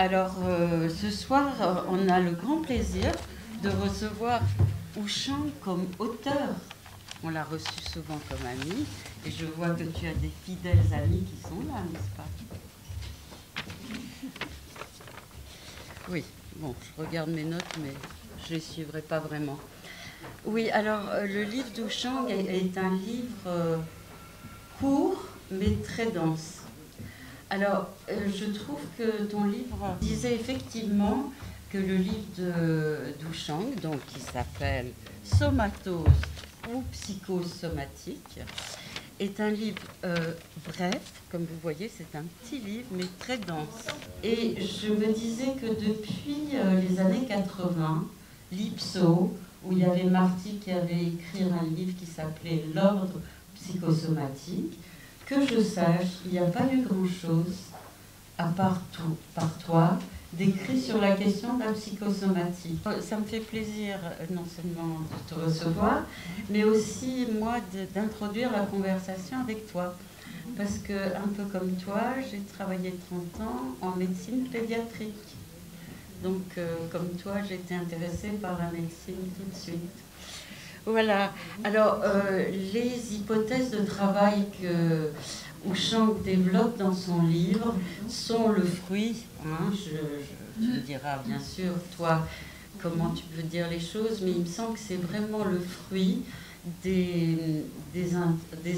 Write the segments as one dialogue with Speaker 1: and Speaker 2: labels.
Speaker 1: Alors, ce soir, on a le grand plaisir de recevoir Ouchang comme auteur. On l'a reçu souvent comme ami, et je vois que tu as des fidèles amis qui sont là, n'est-ce pas? Oui, bon, je regarde mes notes, mais je ne les suivrai pas vraiment. Oui, alors, le livre d'Ouchang est un livre court, mais très dense. Alors, je trouve que ton livre disait effectivement que le livre d'Ouchang, donc qui s'appelle Somatose ou psychosomatique, est un livre bref, comme vous voyez, c'est un petit livre, mais très dense. Et je me disais que depuis les années 80, l'IPSO, où il y avait Marty qui avait écrit un livre qui s'appelait L'ordre psychosomatique, que je sache, il n'y a pas eu grand-chose, à part toi, d'écrit sur la question de la psychosomatique. Ça me fait plaisir, non seulement de te recevoir, mais aussi, moi, d'introduire la conversation avec toi. Parce que, un peu comme toi, j'ai travaillé 30 ans en médecine pédiatrique. Donc, comme toi, j'ai été intéressée par la médecine tout de suite. Voilà. Alors, les hypothèses de travail que Ouchang développe dans son livre sont le fruit, tu me diras bien sûr, toi, comment tu peux dire les choses, mais il me semble que c'est vraiment le fruit des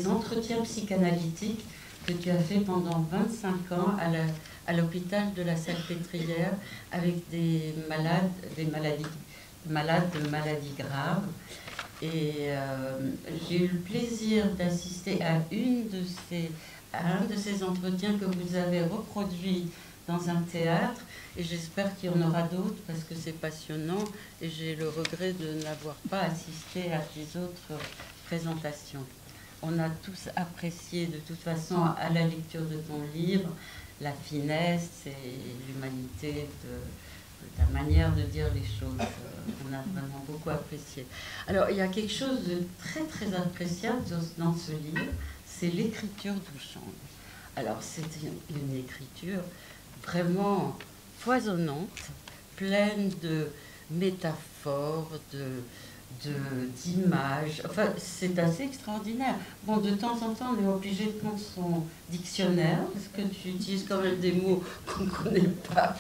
Speaker 1: entretiens psychanalytiques que tu as fait pendant 25 ans à l'hôpital de la Salpêtrière avec des malades de maladies graves. Et j'ai eu le plaisir d'assister à un de ces entretiens que vous avez reproduit dans un théâtre. Et j'espère qu'il y en aura d'autres parce que c'est passionnant. Et j'ai le regret de n'avoir pas assisté à tes autres présentations. On a tous apprécié de toute façon à la lecture de ton livre la finesse et l'humanité de ta manière de dire les choses. On a vraiment beaucoup apprécié. Alors, il y a quelque chose de très, très appréciable dans ce livre, c'est l'écriture d'Ouchang. Alors, c'est une écriture vraiment foisonnante, pleine de métaphores, d'images. Enfin, c'est assez extraordinaire. Bon, de temps en temps, on est obligé de prendre son dictionnaire, parce que tu utilises quand même des mots qu'on ne connaît pas.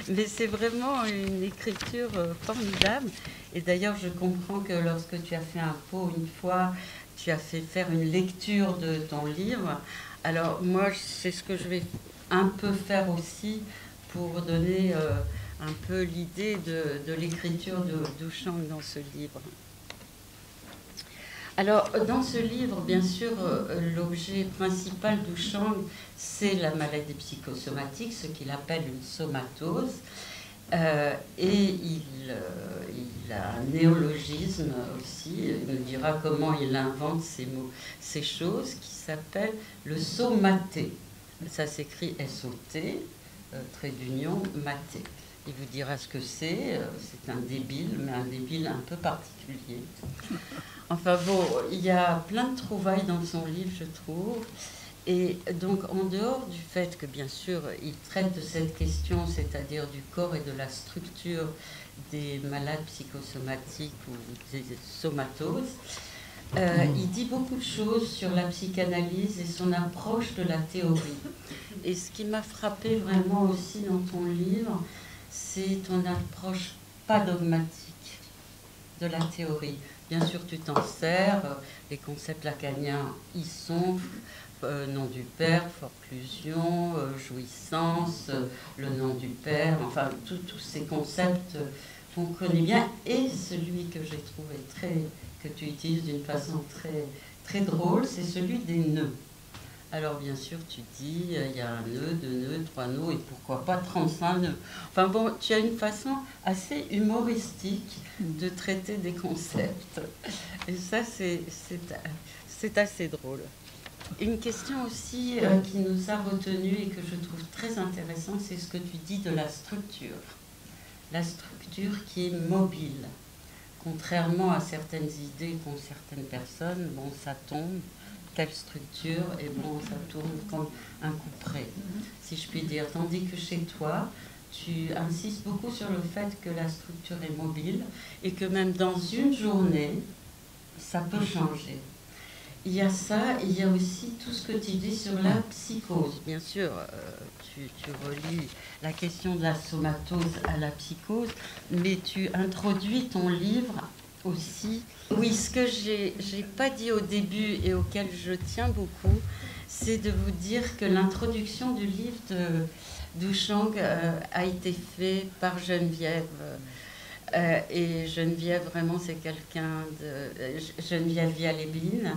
Speaker 1: Mais c'est vraiment une écriture formidable. Et d'ailleurs, je comprends que lorsque tu as fait un pot une fois, tu as fait faire une lecture de ton livre. Alors moi, c'est ce que je vais un peu faire aussi pour donner un peu l'idée de l'écriture d'Ouchang dans ce livre. Alors, dans ce livre, bien sûr, l'objet principal d'Ouchang, c'est la maladie psychosomatique, ce qu'il appelle une somatose. Et il a un néologisme aussi, il nous dira comment il invente ces mots, ces choses, qui s'appelle le somaté. Ça s'écrit S-O-T, trait d'union, maté. Il vous dira ce que c'est un débile, mais un débile un peu particulier. Enfin bon, il y a plein de trouvailles dans son livre, je trouve. Et donc, en dehors du fait que, bien sûr, il traite de cette question, c'est-à-dire du corps et de la structure des malades psychosomatiques ou des somatoses, il dit beaucoup de choses sur la psychanalyse et son approche de la théorie. Et ce qui m'a frappé vraiment aussi dans ton livre, c'est ton approche pas dogmatique de la théorie. Bien sûr, tu t'en sers, les concepts lacaniens y sont, nom du Père, forclusion, jouissance, le nom du Père, enfin, tous ces concepts qu'on connaît bien, et celui que j'ai trouvé que tu utilises d'une façon très, très drôle, c'est celui des nœuds. Alors bien sûr, tu dis, il y a un nœud, 2 nœuds, 3 nœuds, et pourquoi pas 35 nœuds. Enfin bon, tu as une façon assez humoristique de traiter des concepts. Et ça, c'est assez drôle. Une question aussi qui nous a retenus et que je trouve très intéressante, c'est ce que tu dis de la structure. La structure qui est mobile. Contrairement à certaines idées qu'ont certaines personnes, bon, ça tombe, telle structure, et bon, ça tourne comme un coup près, si je puis dire. Tandis que chez toi, tu insistes beaucoup sur le fait que la structure est mobile et que même dans une journée, ça peut changer. Il y a ça, il y a aussi tout ce que tu dis sur la psychose. Bien sûr, tu relis la question de la somatose à la psychose, mais tu introduis ton livre aussi. Oui, ce que j'ai pas dit au début et auquel je tiens beaucoup, c'est de vous dire que l'introduction du livre de Duchamp a été faite par Geneviève. Et Geneviève, vraiment, c'est quelqu'un de... Geneviève Vialébine.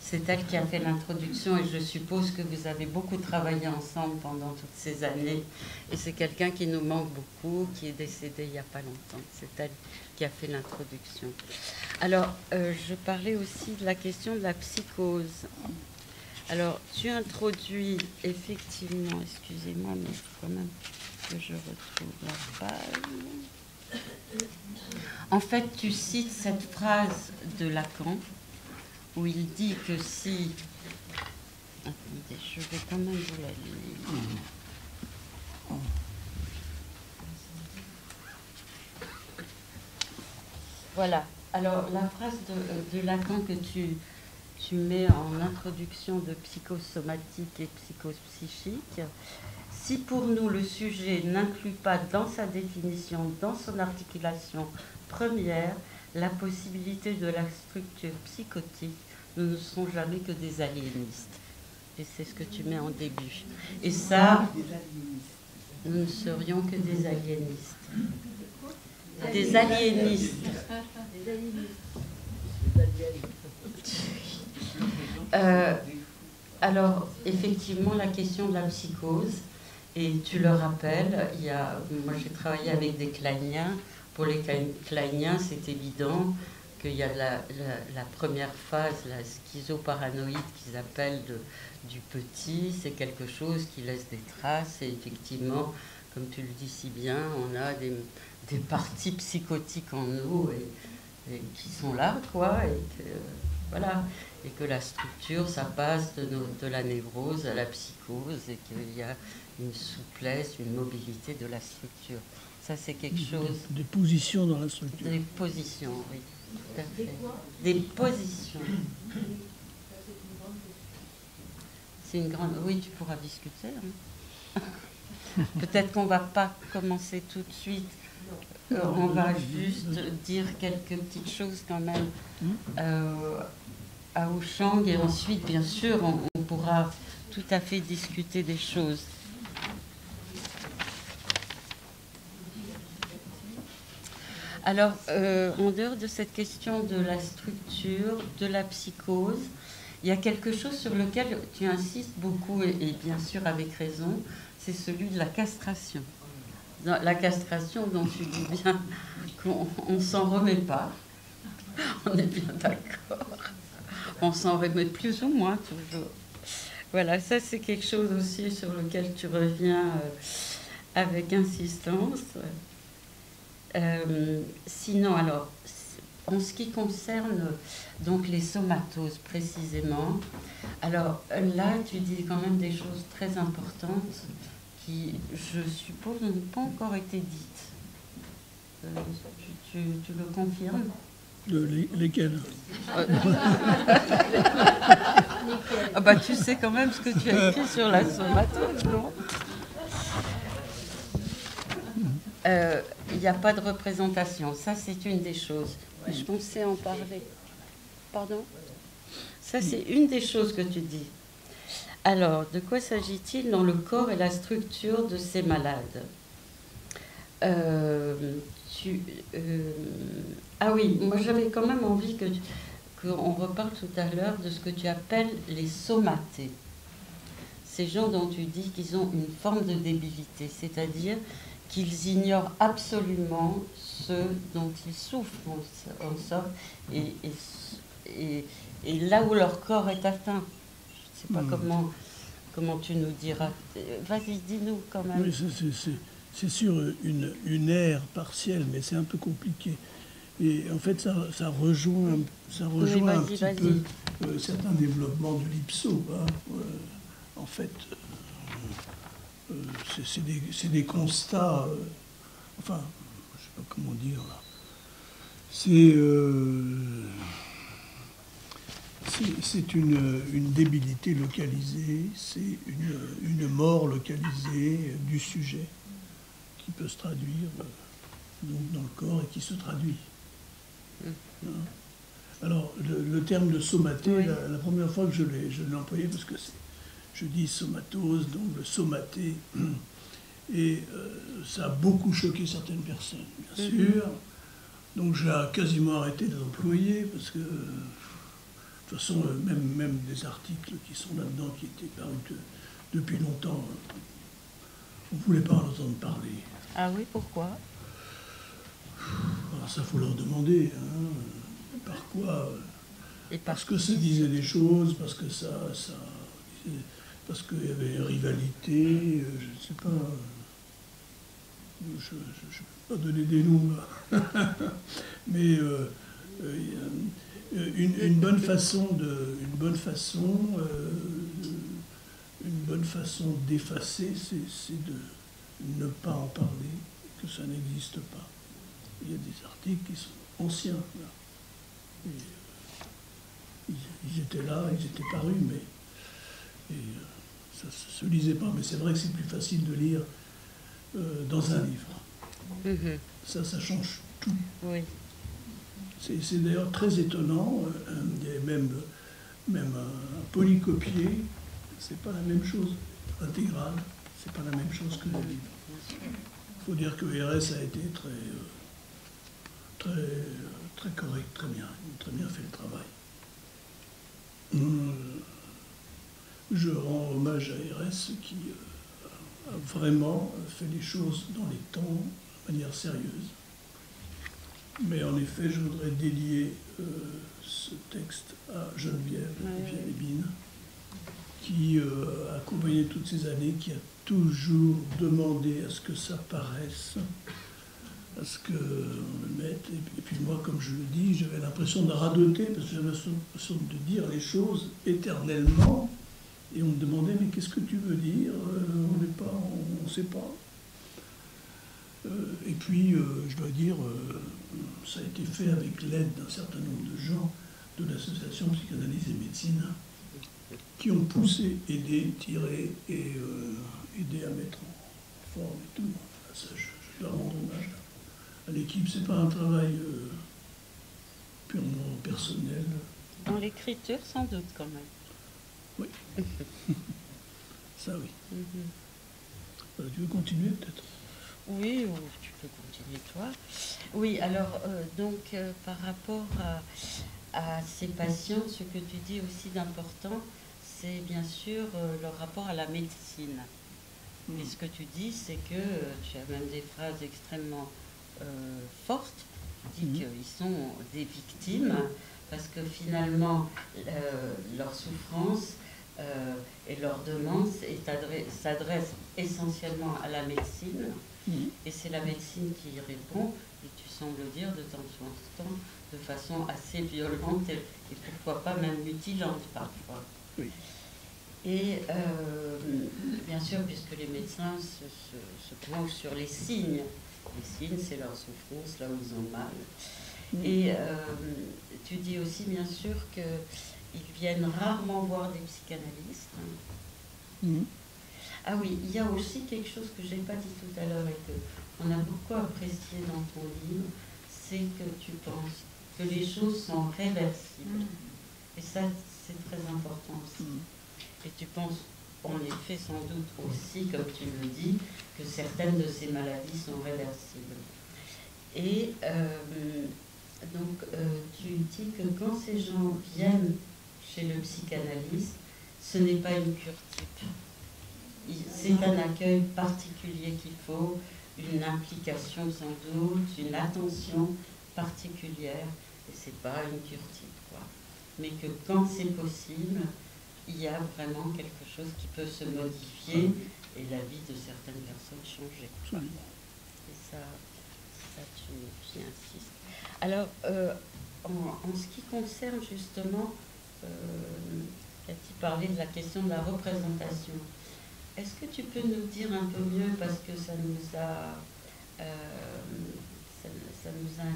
Speaker 1: C'est elle qui a fait l'introduction et je suppose que vous avez beaucoup travaillé ensemble pendant toutes ces années. Et c'est quelqu'un qui nous manque beaucoup, qui est décédé il n'y a pas longtemps. C'est elle qui a fait l'introduction. Alors, je parlais aussi de la question de la psychose. Alors, tu introduis effectivement, excusez-moi, mais il faut quand même que je retrouve la page. En fait, tu cites cette phrase de Lacan où il dit que si... Attendez, je vais quand même vous la lire. Voilà. Alors, la phrase de Lacan que tu mets en introduction de psychosomatique et psychopsychique, si pour nous le sujet n'inclut pas dans sa définition, dans son articulation première, la possibilité de la structure psychotique, nous ne serons jamais que des aliénistes. Et c'est ce que tu mets en début. Et ça, nous ne serions que des aliénistes. Des aliénistes. Alors, effectivement, la question de la psychose, et tu le rappelles, moi j'ai travaillé avec des kleiniens. Pour les kleiniens, c'est évident qu'il y a la première phase, la schizoparanoïde qu'ils appellent du petit, c'est quelque chose qui laisse des traces, et effectivement, comme tu le dis si bien, on a des parties psychotiques en nous et qui sont là, quoi, et que, voilà, et que la structure, ça passe de la névrose à la psychose, et qu'il y a une souplesse, une mobilité de la structure. Ça, c'est quelque chose...
Speaker 2: Des positions dans la structure.
Speaker 1: Des positions, oui, tout à fait. Des positions. C'est une grande... Oui, tu pourras discuter. Hein. Peut-être qu'on ne va pas commencer tout de suite. On va juste dire quelques petites choses quand même à Auchan, et ensuite, bien sûr, on pourra tout à fait discuter des choses. Alors, en dehors de cette question de la structure, de la psychose, il y a quelque chose sur lequel tu insistes beaucoup, et bien sûr avec raison, c'est celui de la castration. La castration dont tu dis bien qu'on ne s'en remet pas, on est bien d'accord, on s'en remet plus ou moins toujours. Voilà, ça c'est quelque chose aussi sur lequel tu reviens avec insistance. Sinon, alors, en ce qui concerne donc les somatoses précisément, alors là, tu dis quand même des choses très importantes qui, je suppose, n'ont pas encore été dites. Tu le confirmes?
Speaker 2: Lesquels?
Speaker 1: Ah bah, tu sais quand même ce que tu as écrit sur la somatose, non? Il n'y a pas de représentation. Ça, c'est une des choses. Je pensais en parler. Pardon? Ça, c'est une des choses que tu dis. Alors, de quoi s'agit-il dans le corps et la structure de ces malades? Ah oui, moi j'avais quand même envie qu'on reparle tout à l'heure de ce que tu appelles les somatés. Ces gens dont tu dis qu'ils ont une forme de débilité, c'est-à-dire qu'ils ignorent absolument ce dont ils souffrent, en sorte, et là où leur corps est atteint. Je ne sais pas comment tu nous diras. Vas-y, dis-nous quand même.
Speaker 2: Oui, c'est sur une aire partielle, mais c'est un peu compliqué. Et en fait, ça rejoint un
Speaker 1: vas-y,
Speaker 2: petit peu certains développements de l'IPSO. Hein. En fait, c'est des constats, enfin, je ne sais pas comment dire là. C'est une débilité localisée, c'est une mort localisée du sujet qui peut se traduire donc dans le corps et qui se traduit. Hein. Alors, le terme de somaté,
Speaker 1: Oui.
Speaker 2: la première fois que je l'ai employé, parce que je dis somatose, donc le somaté, et ça a beaucoup choqué certaines personnes, bien sûr. Donc j'ai quasiment arrêté de l'employer, parce que, de toute façon, même des articles qui sont là-dedans, qui étaient parus depuis longtemps, on ne voulait pas en entendre parler.
Speaker 1: Ah oui, pourquoi?
Speaker 2: Alors ça, il faut leur demander. Hein. Par quoi? Parce que ça disait des choses, parce que parce qu'il y avait une rivalité, je ne sais pas. Je ne vais pas donner des noms là. Mais une bonne façon d'effacer, c'est de ne pas en parler, que ça n'existe pas. Il y a des articles qui sont anciens. Là. Et, ils étaient là, ils étaient parus, mais ça ne se lisait pas. Mais c'est vrai que c'est plus facile de lire dans un livre. Ça change tout.
Speaker 1: Oui.
Speaker 2: C'est d'ailleurs très étonnant. Il y a même un polycopié, c'est pas la même chose. Intégral, c'est pas la même chose que le livre. Il faut dire que RS a été très correct, très bien. Il a très bien fait le travail. Je rends hommage à RS qui a vraiment fait les choses dans les temps, de manière sérieuse. Mais en effet, je voudrais dédier ce texte à Geneviève Lébine, qui a accompagné toutes ces années, qui a toujours demandé à ce que ça paraisse, à ce qu'on le mette. Et puis moi, comme je le dis, j'avais l'impression de radoter, parce que j'avais l'impression de dire les choses éternellement. Et on me demandait, mais qu'est-ce que tu veux dire? On ne sait pas. Et puis, je dois dire, ça a été fait avec l'aide d'un certain nombre de gens de l'association Psychanalyse et Médecine, qui ont poussé, aidé, tiré et aidé à mettre en forme et tout. Ça, je dois rendre hommage à l'équipe. C'est pas un travail purement personnel.
Speaker 1: Dans l'écriture, sans doute, quand même.
Speaker 2: Oui. Ça, oui. Tu veux continuer, peut-être?
Speaker 1: Oui, tu peux continuer, toi. Oui, alors, par rapport à ces patients, ce que tu dis aussi d'important, c'est bien sûr leur rapport à la médecine. Et ce que tu dis, c'est que tu as même des phrases extrêmement fortes. Tu dis qu'ils sont des victimes, parce que finalement, leur souffrance et leur demande s'adresse essentiellement à la médecine. Et c'est la médecine qui y répond, et tu sembles dire de temps en temps, de façon assez violente et pourquoi pas même mutilante parfois.
Speaker 2: Oui.
Speaker 1: Et bien sûr, puisque les médecins se penchent sur les signes. Les signes, c'est leur souffrance, là où ils ont mal. Et tu dis aussi, bien sûr, qu'ils viennent rarement voir des psychanalystes. Ah oui, il y a aussi quelque chose que je n'ai pas dit tout à l'heure et qu'on a beaucoup apprécié dans ton livre, c'est que tu penses que les choses sont réversibles. Et ça, c'est très important aussi. Et tu penses, en effet, sans doute aussi, comme tu le dis, que certaines de ces maladies sont réversibles. Et tu dis que quand ces gens viennent chez le psychanalyste, ce n'est pas une cure type. C'est un accueil particulier qu'il faut, une implication sans doute, une attention particulière, et c'est pas une cure type, quoi. Mais que quand c'est possible, il y a vraiment quelque chose qui peut se modifier et la vie de certaines personnes changer. Et ça, ça tu y insistes. Alors, en ce qui concerne justement, Cathy parlait de la question de la représentation. Est-ce que tu peux nous dire un peu mieux, parce que ça nous a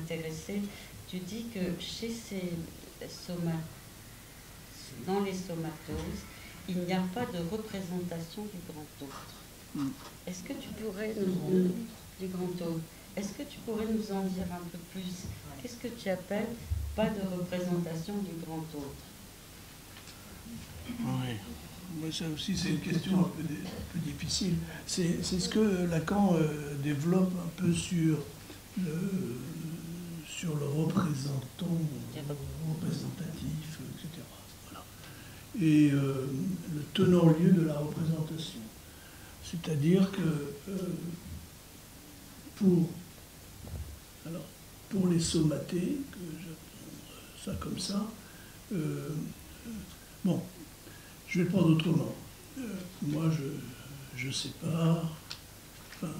Speaker 1: intéressés, tu dis que chez dans les somatoses, il n'y a pas de représentation du grand autre. Est-ce que tu pourrais du grand autre, est-ce que tu pourrais nous en dire un peu plus? Qu'est-ce que tu appelles pas de représentation du grand autre?
Speaker 2: Oui. Moi, ça aussi, c'est une question un peu difficile. C'est ce que Lacan développe un peu sur le représentant, représentatif, etc. Voilà. Et le tenant-lieu de la représentation. C'est-à-dire que pour les somatés, que j'appelle ça comme ça, bon, je vais le prendre autrement. Moi, je sépare. Enfin,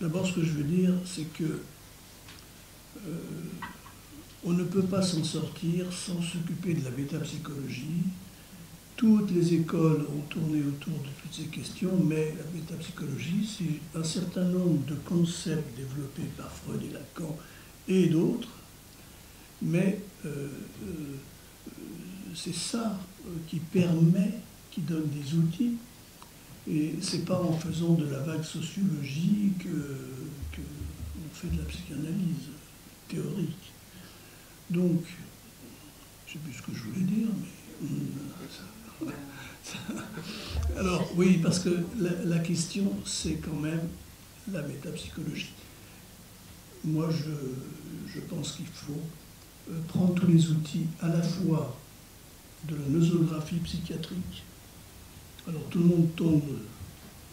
Speaker 2: d'abord, ce que je veux dire, c'est que on ne peut pas s'en sortir sans s'occuper de la métapsychologie. Toutes les écoles ont tourné autour de toutes ces questions, mais la métapsychologie, c'est un certain nombre de concepts développés par Freud et Lacan et d'autres, mais c'est ça qui permet, qui donne des outils, et c'est pas en faisant de la vague sociologie qu'on fait de la psychanalyse théorique. Donc, je sais plus ce que je voulais dire, mais... Alors, oui, parce que la question, c'est quand même la métapsychologie. Moi, je pense qu'il faut prendre tous les outils à la fois de la nosographie psychiatrique. Alors, tout le monde tombe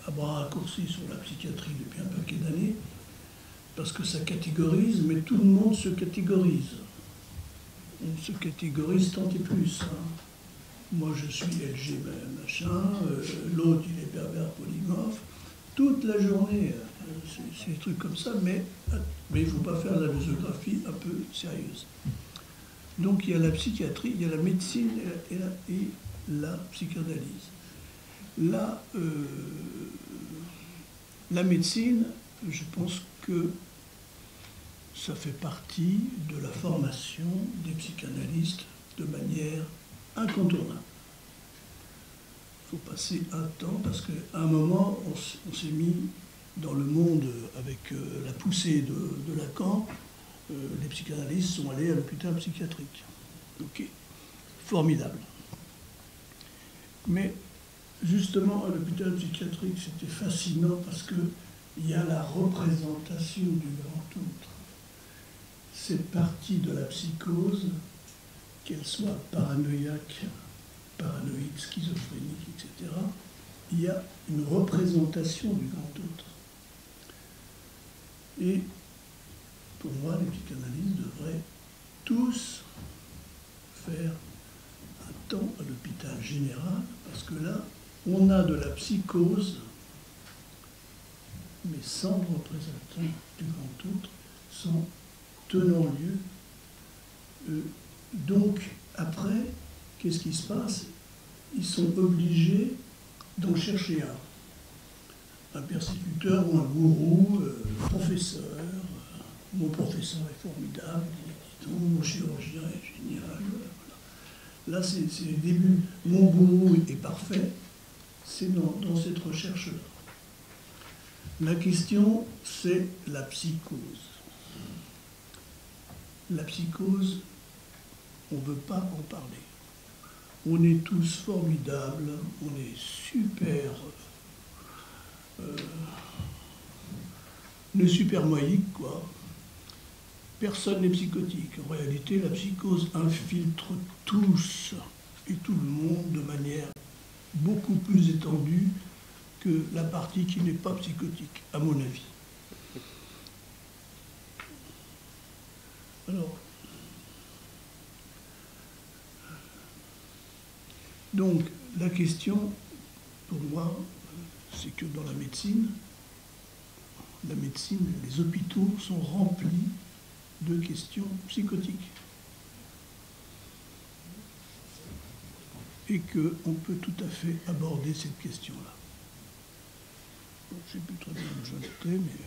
Speaker 2: à bras raccourcis sur la psychiatrie depuis un paquet d'années, parce que ça catégorise, mais tout le monde se catégorise. On se catégorise tant et plus. Hein. Moi, je suis LG machin, l'autre, il est pervers polymorphe. Toute la journée, c'est des trucs comme ça, mais il ne faut pas faire de la nosographie un peu sérieuse. Donc, il y a la psychiatrie, il y a la médecine et la psychanalyse. Là, la médecine, je pense que ça fait partie de la formation des psychanalystes de manière incontournable. Il faut passer un temps, parce qu'à un moment, on s'est mis dans le monde avec la poussée de Lacan, les psychanalystes sont allés à l'hôpital psychiatrique. Ok, formidable. Mais justement, à l'hôpital psychiatrique, c'était fascinant parce qu'il y a la représentation du grand autre. Cette partie de la psychose, qu'elle soit paranoïaque, paranoïde, schizophrénique, etc., il y a une représentation du grand autre. Et pour moi, les psychanalystes devraient tous faire un temps à l'hôpital général, parce que là, on a de la psychose, mais sans représentant du grand autre, sans tenant-lieu. Donc, après, qu'est-ce qui se passe? Ils sont obligés d'en chercher un persécuteur ou un gourou, professeur. Mon professeur est formidable, mon chirurgien est génial. Voilà. Là, c'est les débuts. Mon gourou est parfait. C'est dans cette recherche-là. La question, c'est la psychose. La psychose, on ne veut pas en parler. On est tous formidables, on est super... on est super moïques, quoi. Personne n'est psychotique. En réalité, la psychose infiltre tous et tout le monde de manière beaucoup plus étendue que la partie qui n'est pas psychotique, à mon avis. Alors, donc, la question, pour moi, c'est que dans la médecine, la médecine, les hôpitaux sont remplis de questions psychotiques. Et qu'on peut tout à fait aborder cette question-là. Bon, je ne sais plus très bien où j'en étais, mais...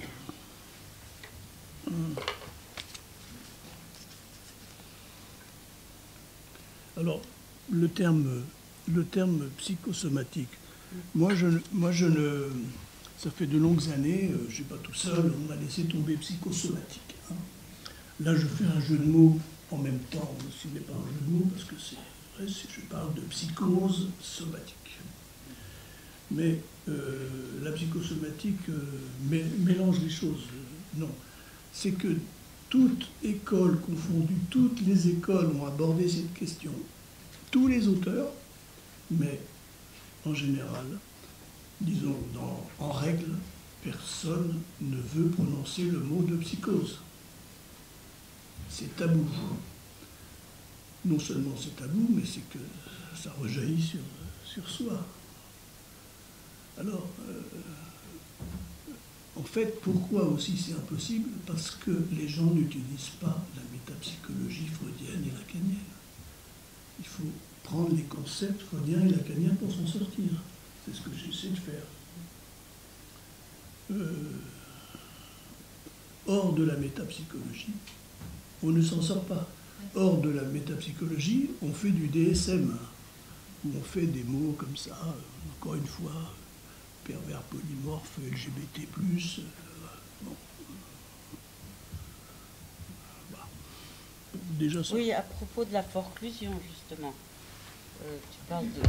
Speaker 2: Alors, le terme psychosomatique, moi je ne... Ça fait de longues années, je ne suis pas tout seul, on a laissé tomber psychosomatique. Hein. Là, je fais un jeu de mots en même temps, ce n'est pas un jeu de mots, parce que c'est vrai, je parle de psychose somatique. Mais la psychosomatique mélange les choses. Non. C'est que toute école confondue, toutes les écoles ont abordé cette question. Tous les auteurs, mais en général, disons, en règle, personne ne veut prononcer le mot de psychose. C'est tabou. Non seulement c'est tabou, mais c'est que ça rejaillit sur soi. Alors, en fait, pourquoi aussi c'est impossible? Parce que les gens n'utilisent pas la métapsychologie freudienne et lacanienne. Il faut prendre les concepts freudiens et lacaniens pour s'en sortir. C'est ce que j'essaie de faire. Hors de la métapsychologie, on ne s'en sort pas. Hors de la métapsychologie, on fait du DSM, où on fait des mots comme ça, encore une fois, pervers polymorphe, LGBT+. Bon. Bah. Déjà ça.
Speaker 1: Oui, à propos de la forclusion, justement, tu parles de...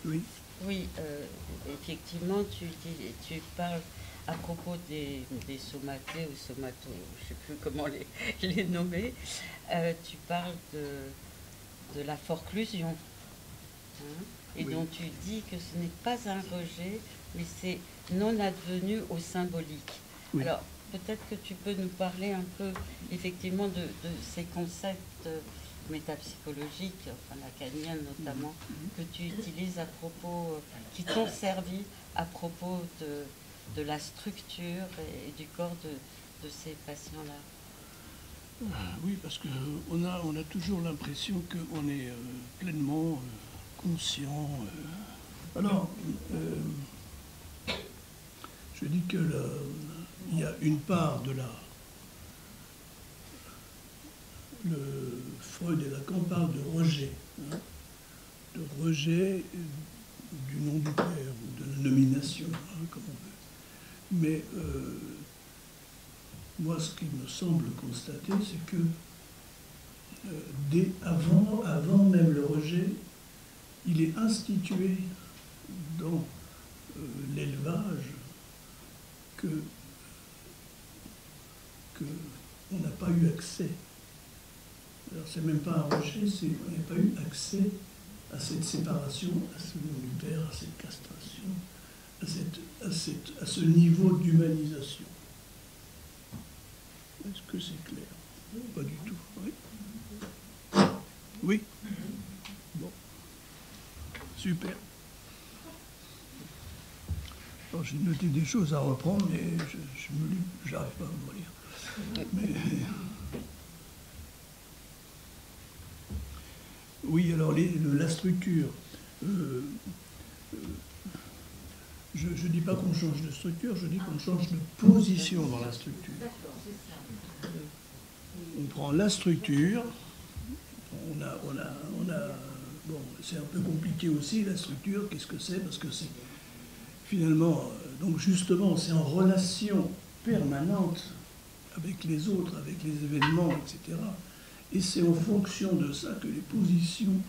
Speaker 2: Oui.
Speaker 1: Oui, effectivement, tu parles à propos des somatés ou somatos, je ne sais plus comment les nommer, tu parles de la forclusion. Hein, et
Speaker 2: Oui.
Speaker 1: dont tu dis que ce n'est pas un rejet, mais c'est non advenu au symbolique.
Speaker 2: Oui.
Speaker 1: Alors, peut-être que tu peux nous parler un peu, effectivement, de ces concepts métapsychologiques, enfin lacaniens notamment, que tu utilises à propos, qui t'ont servi à propos de la structure et du corps de ces patients-là.
Speaker 2: Oui, parce qu'on a toujours l'impression qu'on est pleinement conscient. Alors, je dis que il y a une part de le Freud et Lacan parlent de rejet, hein, de rejet du nom du père ou de la nomination, hein, comme on veut. Mais moi, ce qui me semble constater, c'est que avant même le rejet, il est institué dans l'élevage que on n'a pas eu accès. Alors, c'est même pas un rejet, c'est qu'on n'a pas eu accès à cette séparation, à ce nom du père, à cette castration, à ce niveau d'humanisation. Est-ce que c'est clair? Pas du tout. Oui. Oui. Bon. Super. Alors, j'ai noté des choses à reprendre, mais je n'arrive pas à me relire. Mais... Oui, alors la structure. Je ne dis pas qu'on change de structure, je dis qu'on change de position dans la structure. On prend la structure, bon, c'est un peu compliqué aussi, la structure, qu'est-ce que c'est? Parce que c'est finalement, donc justement, c'est en relation permanente avec les autres, avec les événements, etc. Et c'est en fonction de ça que les positions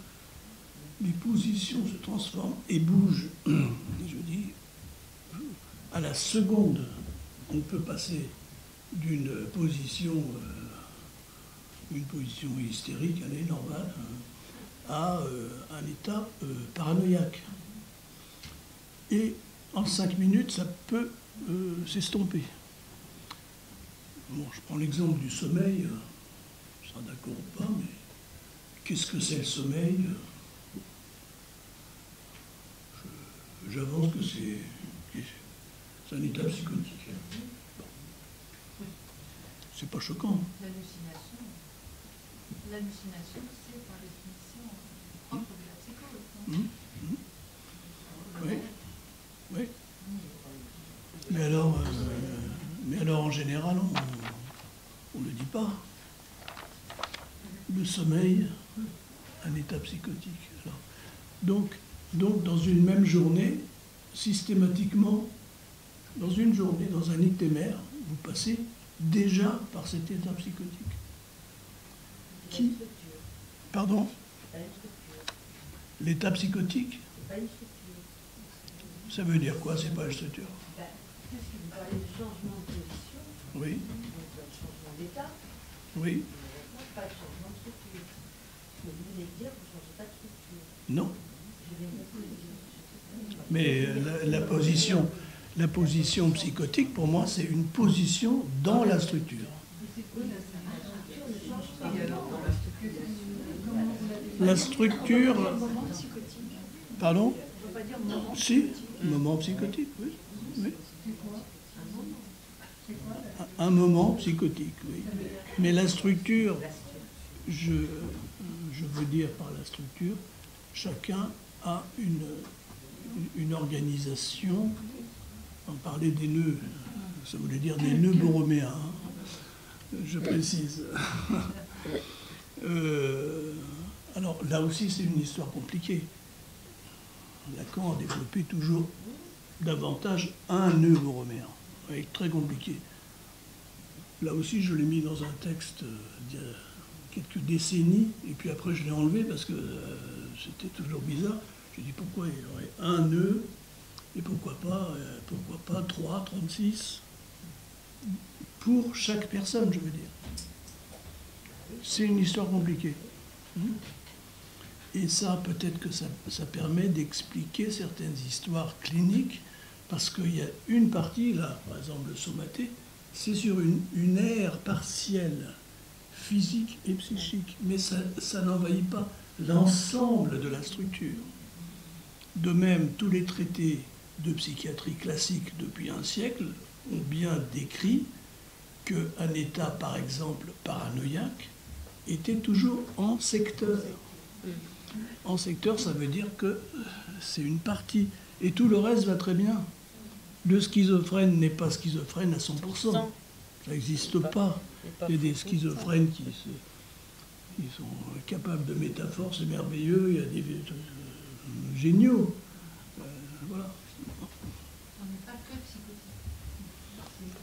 Speaker 2: se transforment et bougent. Je dis, à la seconde, on peut passer d'une position, une position hystérique, elle est normale, à un état paranoïaque. Et en 5 minutes, ça peut s'estomper. Bon, je prends l'exemple du sommeil, je serai d'accord ou pas, mais qu'est-ce que c'est le sommeil? J'avance que c'est un état psychotique. Bon. c'est pas choquant.
Speaker 3: L'hallucination, c'est par définition propre de la psychose.
Speaker 2: Oui, oui. Mais alors en général, on ne le dit pas. Le sommeil, un état psychotique. Alors, donc, dans une même journée, systématiquement, dans une journée, dans un itinéraire, vous passez déjà par cet état psychotique. Qui? Pardon? L'état psychotique? Ça veut dire quoi? C'est pas une structure?
Speaker 4: Puisque vous parlez de changement de position,
Speaker 2: Oui,
Speaker 4: donc de changement d'état,
Speaker 2: oui,
Speaker 4: pas de changement de structure. Ce que vous venez de dire, vous ne changez pas de structure.
Speaker 2: non.
Speaker 4: Je viens de vous le dire.
Speaker 2: Mais la position psychotique, pour moi, c'est une position dans la structure. La structure... Pardon? Si, moment psychotique, oui. Oui. Un moment psychotique, oui. Mais la structure, je veux dire par la structure, chacun a une organisation. On parlait des nœuds, ça voulait dire des nœuds borroméens, hein, je précise. Alors là aussi, c'est une histoire compliquée. Lacan a développé toujours davantage un nœud borroméen, avec très compliqué. Là aussi, je l'ai mis dans un texte d'il y a quelques décennies, et puis après je l'ai enlevé parce que c'était toujours bizarre. J'ai dit pourquoi il y aurait un nœud, et pourquoi pas 3, 36, pour chaque personne, je veux dire. C'est une histoire compliquée. Et ça, peut-être que ça permet d'expliquer certaines histoires cliniques, parce qu'il y a une partie, là, par exemple le somaté, c'est sur une aire partielle, physique et psychique, mais ça n'envahit pas l'ensemble de la structure. De même, tous les traités de psychiatrie classique depuis un siècle ont bien décrit qu'un état, par exemple, paranoïaque, était toujours en secteur. En secteur, ça veut dire que c'est une partie. Et tout le reste va très bien. Le schizophrène n'est pas schizophrène à 100%. Ça n'existe pas. Il y a des schizophrènes qui sont capables de métaphores, c'est merveilleux. Il y a des géniaux. Voilà.
Speaker 3: On n'est pas que psychotique.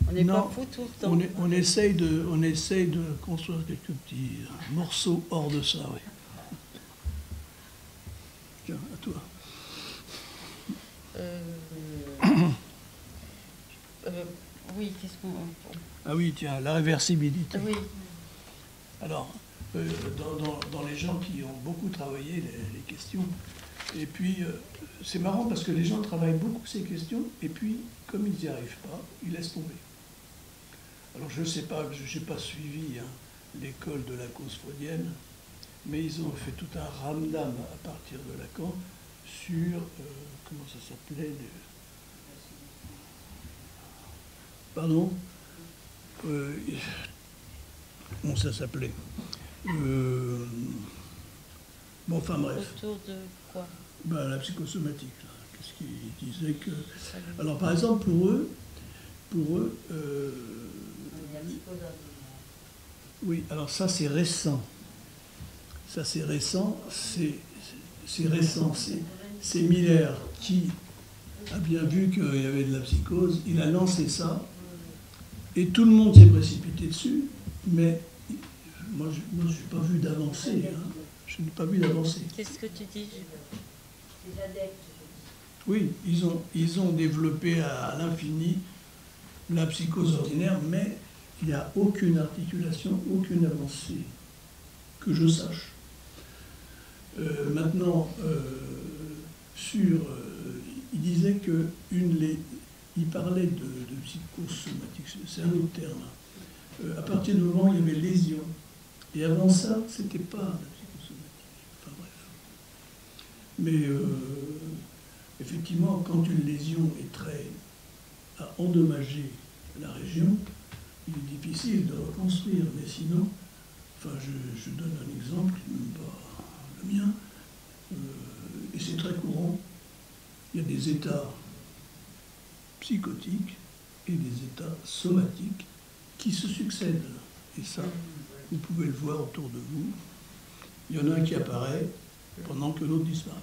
Speaker 1: On n'est
Speaker 2: Non,
Speaker 1: pas fou tout le temps.
Speaker 2: on essaye de construire quelques petits morceaux hors de ça, oui. Tiens, à toi.
Speaker 1: Oui, qu'est-ce qu'on...
Speaker 2: Ah oui, tiens, la réversibilité.
Speaker 1: Oui,
Speaker 2: Alors, dans les gens qui ont beaucoup travaillé les questions, et puis c'est marrant parce que les gens travaillent beaucoup ces questions, et puis comme ils n'y arrivent pas, ils laissent tomber. Alors je ne sais pas, je n'ai pas suivi l'école de la cause freudienne, mais ils ont fait tout un ramdam à partir de Lacan sur, comment ça s'appelait Pardon Comment ça s'appelait Bon, enfin bref.
Speaker 1: autour de quoi?
Speaker 2: Ben, la psychosomatique, là. Qu'est-ce qu'ils disaient que... Alors par exemple, pour eux, oui, alors ça c'est récent. Ça c'est récent, c'est récent. C'est Miller qui a bien vu qu'il y avait de la psychose, il a lancé ça, et tout le monde s'est précipité dessus, mais moi je n'ai pas vu d'avancée. Hein. Je n'ai pas vu d'avancée.
Speaker 1: Qu'est-ce que tu dis?
Speaker 4: Les adeptes.
Speaker 2: Oui, ils ont développé à l'infini la psychose ordinaire, mais il n'y a aucune articulation, aucune avancée, que je sache. Maintenant, il disait que il parlait de psychosomatique, c'est un autre terme. À partir du moment où il y avait lésion, et avant ça, c'était pas la psychosomatique. Enfin bref. Mais effectivement, quand une lésion a endommagé la région, il est difficile de reconstruire, mais sinon, enfin, je donne un exemple, même pas le mien, et c'est très courant. Il y a des états psychotiques et des états somatiques qui se succèdent. Et ça, vous pouvez le voir autour de vous. Il y en a un qui apparaît pendant que l'autre disparaît.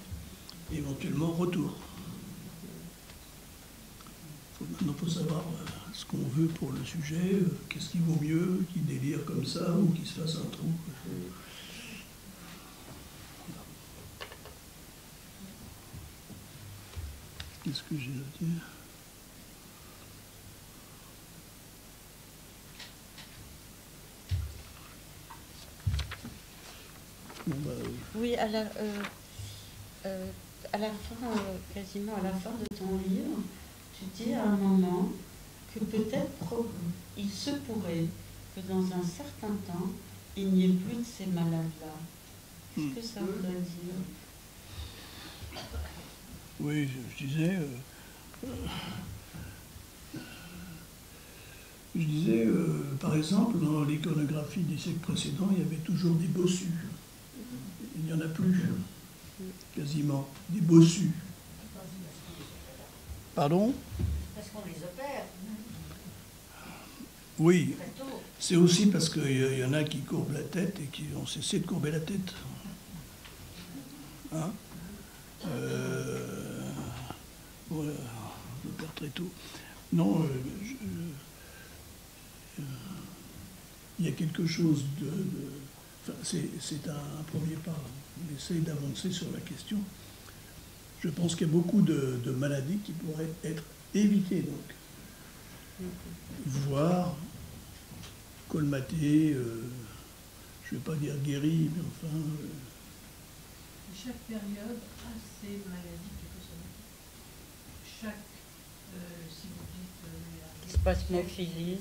Speaker 2: Et éventuellement, retour. Maintenant, il faut savoir ce qu'on veut pour le sujet, qu'est-ce qui vaut mieux, qui délire comme ça ou qui se fasse un trou. Qu'est-ce que j'ai noté ? Bon,
Speaker 1: Oui, à la fin, quasiment à la fin de ton livre, tu dis à un moment que peut-être il se pourrait que dans un certain temps, il n'y ait plus de ces malades-là. Qu'est-ce que ça voudrait dire?
Speaker 2: oui, je disais, par exemple, dans l'iconographie des siècles précédents, il y avait toujours des bossus. Il n'y en a plus, quasiment, des bossus. Pardon?
Speaker 4: Parce qu'on les opère
Speaker 2: Oui,
Speaker 4: très tôt.
Speaker 2: c'est aussi parce qu'il y en a qui courbent la tête et qui ont cessé de courber la tête. Hein? Voilà, on opère très tôt. Non, il y a quelque chose enfin, c'est un premier pas. On essaye d'avancer sur la question. Je pense qu'il y a beaucoup de maladies qui pourraient être évitées, donc. Voire colmatées, je ne vais pas dire guéries, mais enfin...
Speaker 3: Chaque période a ses maladies psychosomatiques. Chaque, si vous dites la
Speaker 1: Spasmophilie.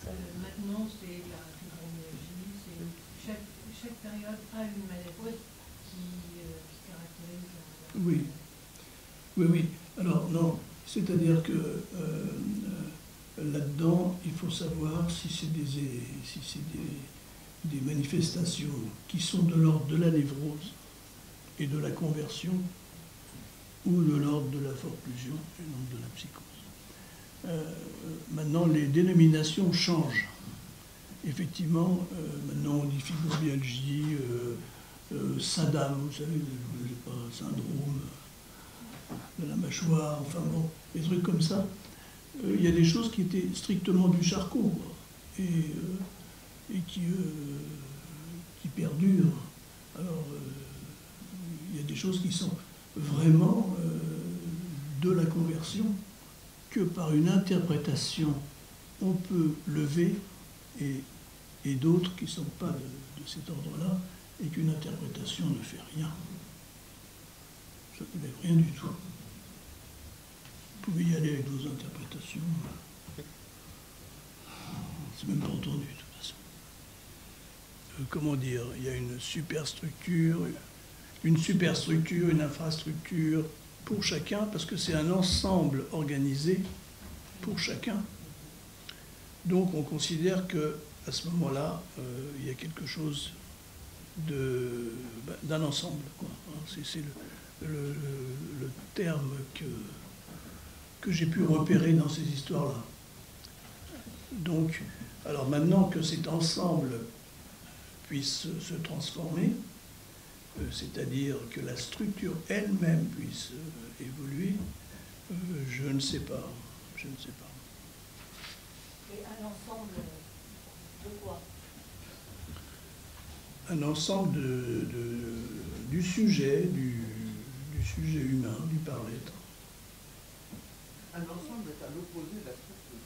Speaker 3: maintenant c'est la fibromyalgie, chaque période a une maladie qui caractérise la...
Speaker 2: Oui, oui, oui. Alors, non, c'est-à-dire que là-dedans, il faut savoir si c'est des manifestations qui sont de l'ordre de la névrose et de la conversion ou de l'ordre de la forclusion et non de la psychose. Maintenant, les dénominations changent. Effectivement, maintenant on dit fibromyalgie, SADAM, vous savez, je sais pas, syndrome de la mâchoire, enfin bon, des trucs comme ça. Il y a des choses qui étaient strictement du Charcot, quoi, et qui perdurent. Alors, il y a des choses qui sont vraiment de la conversion, que par une interprétation, on peut lever, et d'autres qui ne sont pas de cet ordre-là, et qu'une interprétation ne fait rien. Ça ne fait rien du tout. Vous pouvez y aller avec vos interprétations. C'est même pas entendu, de toute façon. Comment dire, il y a une superstructure, une infrastructure pour chacun, parce que c'est un ensemble organisé pour chacun. Donc on considère qu'à ce moment-là, il y a quelque chose d'un ensemble, quoi. C'est le terme que j'ai pu repérer dans ces histoires-là. Donc, alors maintenant que cet ensemble puisse se transformer, c'est-à-dire que la structure elle-même puisse évoluer, je ne sais pas. Je ne sais pas.
Speaker 4: Et un ensemble de quoi?
Speaker 2: Un ensemble du sujet, du sujet humain, du paraître.
Speaker 5: Un ensemble est à l'opposé de la structure.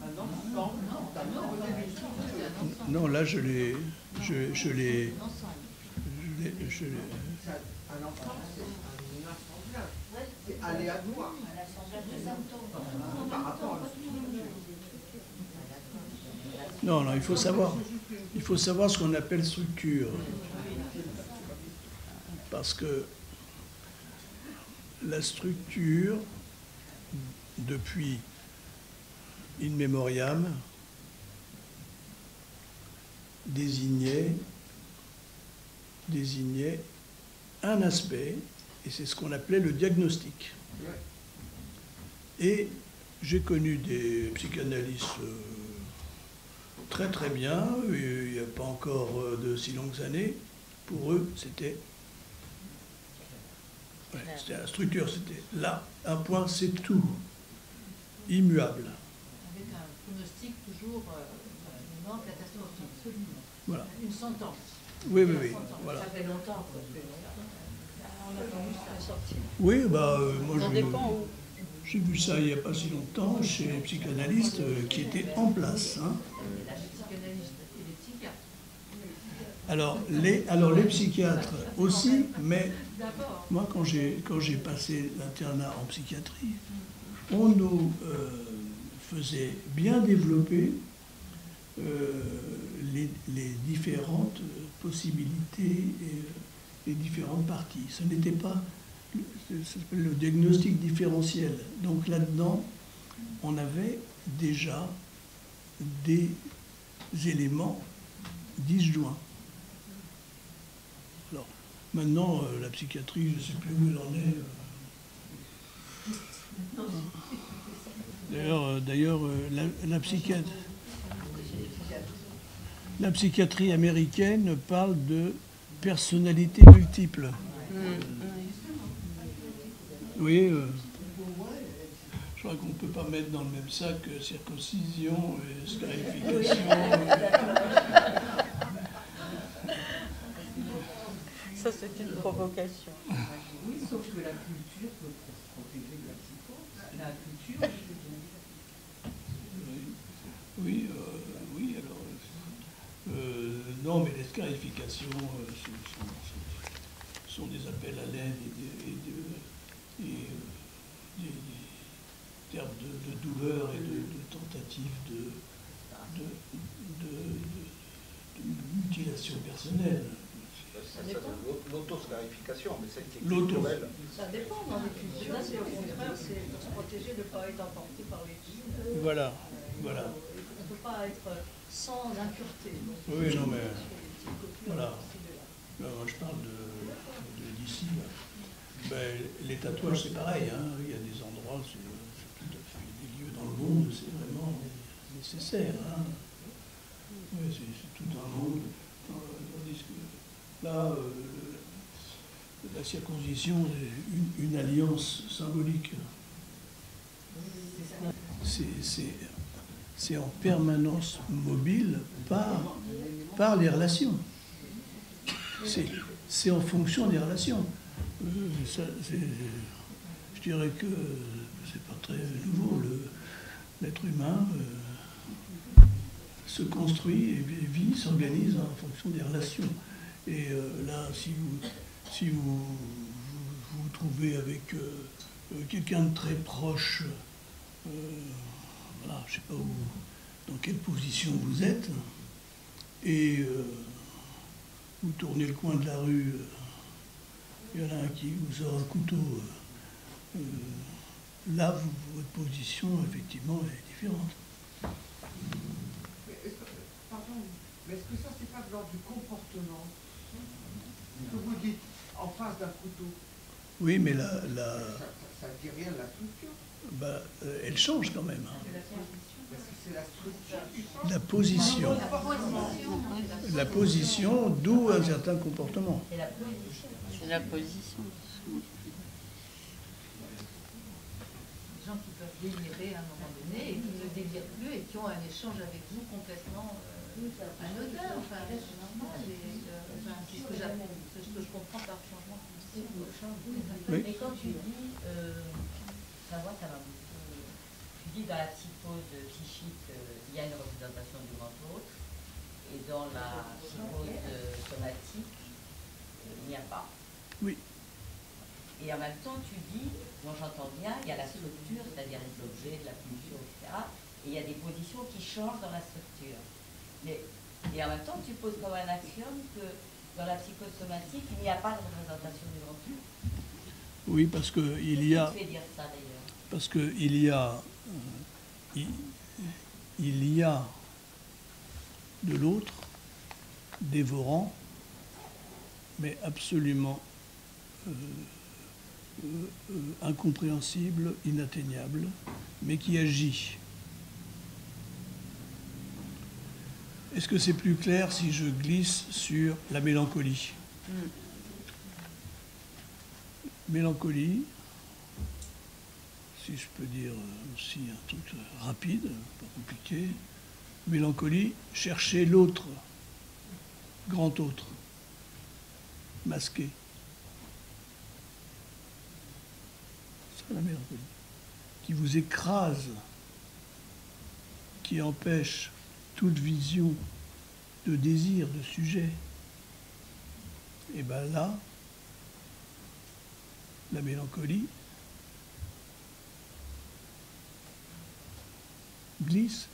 Speaker 5: Un ensemble est à l'opposé d'une structure.
Speaker 2: Non, là je l'ai.
Speaker 5: Un ensemble, c'est un assemblage. C'est aléatoire.
Speaker 4: Un assemblage de symptômes.
Speaker 5: Par rapport à la structure.
Speaker 2: Non, il faut savoir ce qu'on appelle structure. Parce que la structure, depuis in memoriam, désignait un aspect, et c'est ce qu'on appelait le diagnostic. Et j'ai connu des psychanalystes très très bien, il n'y a pas encore de si longues années. Pour eux, c'était la structure, c'était là, un point, c'est tout, immuable.
Speaker 3: Avec un pronostic toujours vraiment catastrophique. Absolument.
Speaker 2: Voilà.
Speaker 3: Une sentence.
Speaker 2: Oui, oui, oui. Voilà.
Speaker 4: Ça fait longtemps. On a pas vu ça sortir.
Speaker 2: Oui, bah, moi
Speaker 1: Ça dépend où.
Speaker 2: j'ai vu ça il n'y a pas si longtemps chez les psychanalystes qui étaient en place. Hein.
Speaker 3: La psychanalyste et les psychiatres.
Speaker 2: Alors les psychiatres aussi, mais
Speaker 3: D'abord.
Speaker 2: moi quand j'ai passé l'internat en psychiatrie, on nous faisait bien développer les différentes possibilités et les différentes parties. Ce n'était pas ça s'appelle le diagnostic différentiel. Donc là-dedans, on avait déjà des éléments disjoints. Alors, maintenant, la psychiatrie, je ne sais plus où elle en est. D'ailleurs, la psychiatrie américaine parle de personnalité multiple. Oui, je crois qu'on ne peut pas mettre dans le même sac circoncision et scarification.
Speaker 1: Ça, c'est une provocation.
Speaker 5: Oui, sauf que la culture peut protéger de la psychose. La culture,
Speaker 2: Oui, alors. Non, mais les scarifications sont des appels à l'aide et des termes de douleur et de tentatives de mutilation personnelle.
Speaker 6: C'est l'autoscarification, mais celle qui est
Speaker 2: L'auto.
Speaker 6: culturelle.
Speaker 4: Ça dépend dans les cultures. Là, c'est au contraire, c'est pour se protéger de ne pas être emporté par les djinns.
Speaker 2: Voilà.
Speaker 4: On ne peut pas être sans impureté. Donc,
Speaker 2: Oui, non, mais
Speaker 4: les coupures,
Speaker 2: voilà.
Speaker 4: c'est de là.
Speaker 2: Moi, je parle d'ici. Ben, les tatouages, c'est pareil. Hein. Il y a des endroits, c'est tout à fait des lieux dans le monde, c'est vraiment nécessaire. Hein. Oui, c'est tout un monde. Tandis que là, la circoncision est une alliance symbolique. C'est en permanence mobile par les relations. C'est en fonction des relations. Je dirais que c'est pas très nouveau. L'être humain se construit et vit, s'organise en fonction des relations. Et là, si vous vous trouvez avec quelqu'un de très proche, voilà, je ne sais pas dans quelle position vous êtes, et vous tournez le coin de la rue, il y en a un qui vous sort un couteau, là, votre position, effectivement, est différente.
Speaker 5: Pardon, mais est-ce que ça, c'est pas de l'ordre du comportement que vous dites en face d'un couteau?
Speaker 2: Oui, mais
Speaker 5: Ça ne dit rien de la structure.
Speaker 2: elle change quand même. Hein.
Speaker 5: Parce que c'est la structure qui change.
Speaker 2: La position. La position, d'où un certain comportement.
Speaker 4: Et la position.
Speaker 1: C'est la position.
Speaker 3: Des gens qui peuvent délirer à un moment donné et qui ne délirent plus et qui ont un échange avec vous complètement anodin. Enfin, c'est normal. C'est ce que je comprends par changement.
Speaker 2: Oui.
Speaker 4: Mais quand tu dis, ça va beaucoup. Tu dis dans la psychose psychique, il y a une représentation du grand autre, et dans la psychose somatique, il n'y a pas.
Speaker 2: Oui.
Speaker 4: Et en même temps, tu dis, moi j'entends bien, il y a la structure, c'est-à-dire les objets, de la pulsion, etc. Et il y a des positions qui changent dans la structure. Et en même temps, tu poses comme un axiome que dans la psychose somatique, il n'y a pas de représentation du grand autre.
Speaker 2: Oui, parce qu'il y a...
Speaker 4: Qu'est-ce qui te fait dire ça d'ailleurs?
Speaker 2: Parce qu'il y a... il y a de l'autre, dévorant, mais absolument incompréhensible, inatteignable, mais qui agit. Est-ce que c'est plus clair si je glisse sur la mélancolie? Mélancolie, si je peux dire aussi un truc rapide, pas compliqué. Mélancolie, chercher l'autre, grand autre, masqué. C'est la mélancolie, qui vous écrase, qui empêche toute vision de désir, de sujet. Et bien là, la mélancolie glisse,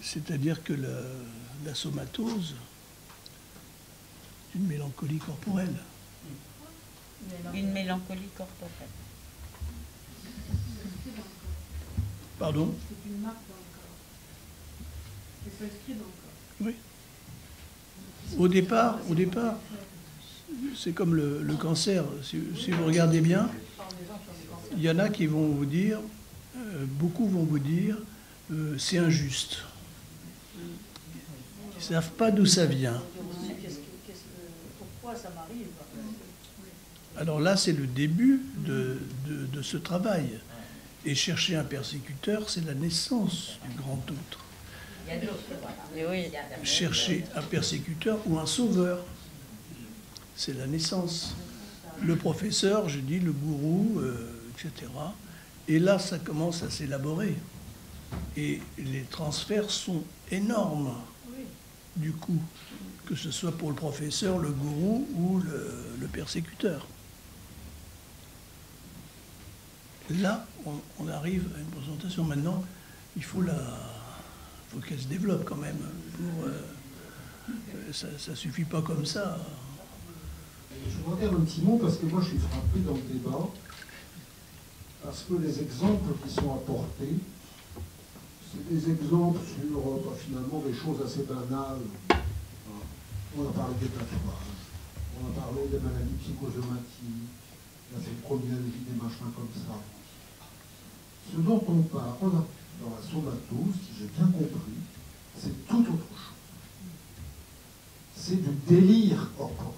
Speaker 2: c'est-à-dire que la somatose, c'est une mélancolie corporelle.
Speaker 1: Une mélancolie corporelle.
Speaker 2: Pardon?
Speaker 7: C'est une marque dans le corps. Et s'inscrit dans le corps.
Speaker 2: Oui. Au départ, c'est comme le cancer. Si vous regardez bien, il y en a qui vont vous dire, beaucoup vont vous dire, c'est injuste. Ils ne savent pas d'où ça vient.
Speaker 7: Pourquoi ça m'arrive?
Speaker 2: Alors là, c'est le début de ce travail. Et chercher un persécuteur, c'est la naissance du grand autre.
Speaker 4: Il y a d'autres, voilà.
Speaker 1: Oui.
Speaker 2: Chercher un persécuteur ou un sauveur, c'est la naissance. Le professeur, je dis, le gourou, etc. Et là, ça commence à s'élaborer. Et les transferts sont énormes, du coup, que ce soit pour le professeur, le gourou ou le persécuteur. Là, on arrive à une présentation. Maintenant, il faut qu'elle se développe quand même. Ça ne suffit pas comme ça.
Speaker 8: Je voudrais dire un petit mot parce que moi je suis frappé dans le débat, parce que les exemples qui sont apportés, c'est des exemples sur finalement des choses assez banales. On a parlé des tatouages, on a parlé des maladies psychosomatiques, la fibromyalgie, des machins comme ça. Ce dont on parle dans la somatose, si j'ai bien compris, c'est tout autre chose. C'est du délire corporel.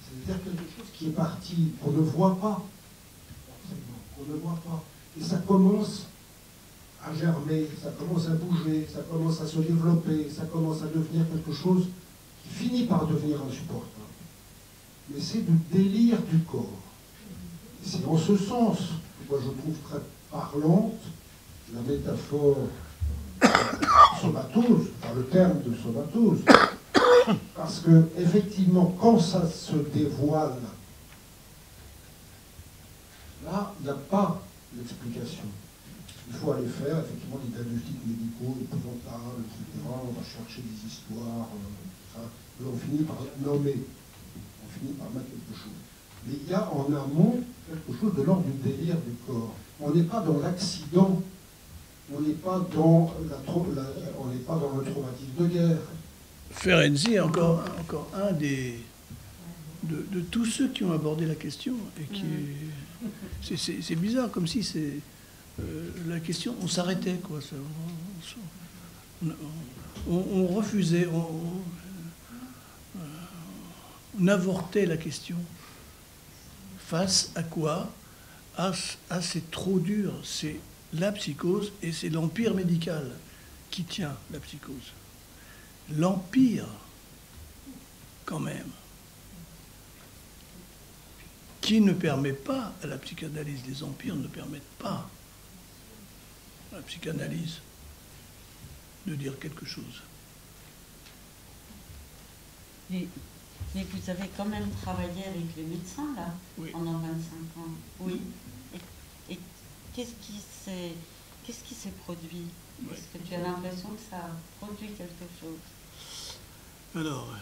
Speaker 8: C'est-à-dire quelque chose qui est parti, qu'on ne voit pas, qu'on ne voit pas. Et ça commence à germer, ça commence à bouger, ça commence à se développer, ça commence à devenir quelque chose qui finit par devenir insupportable. Mais c'est du délire du corps. Et c'est en ce sens que moi je trouve très parlante la métaphore somatose, par le terme de somatose. Parce que, effectivement, quand ça se dévoile, là, il n'y a pas d'explication. Il faut aller faire, effectivement, des diagnostics médicaux épouvantables, etc. On va chercher des histoires, et on finit par nommer, on finit par mettre quelque chose. Mais il y a en amont quelque chose de l'ordre du délire du corps. On n'est pas dans l'accident, on n'est pas dans le traumatisme de guerre.
Speaker 2: Ferenczi est encore un de tous ceux qui ont abordé la question. Et qui c'est bizarre, comme si c'est la question, on s'arrêtait, quoi. On refusait, on avortait la question. Face à quoi? C'est trop dur, c'est la psychose et c'est l'empire médical qui tient la psychose. L'empire, quand même, qui ne permet pas à la psychanalyse, les empires ne permettent pas à la psychanalyse de dire quelque chose.
Speaker 1: Mais vous avez quand même travaillé avec les médecins, là,
Speaker 2: Oui.
Speaker 1: pendant 25 ans. Oui. Et qu'est-ce qui s'est produit?
Speaker 2: Oui.
Speaker 1: Est-ce que tu as l'impression que ça a produit quelque chose?
Speaker 2: Alors,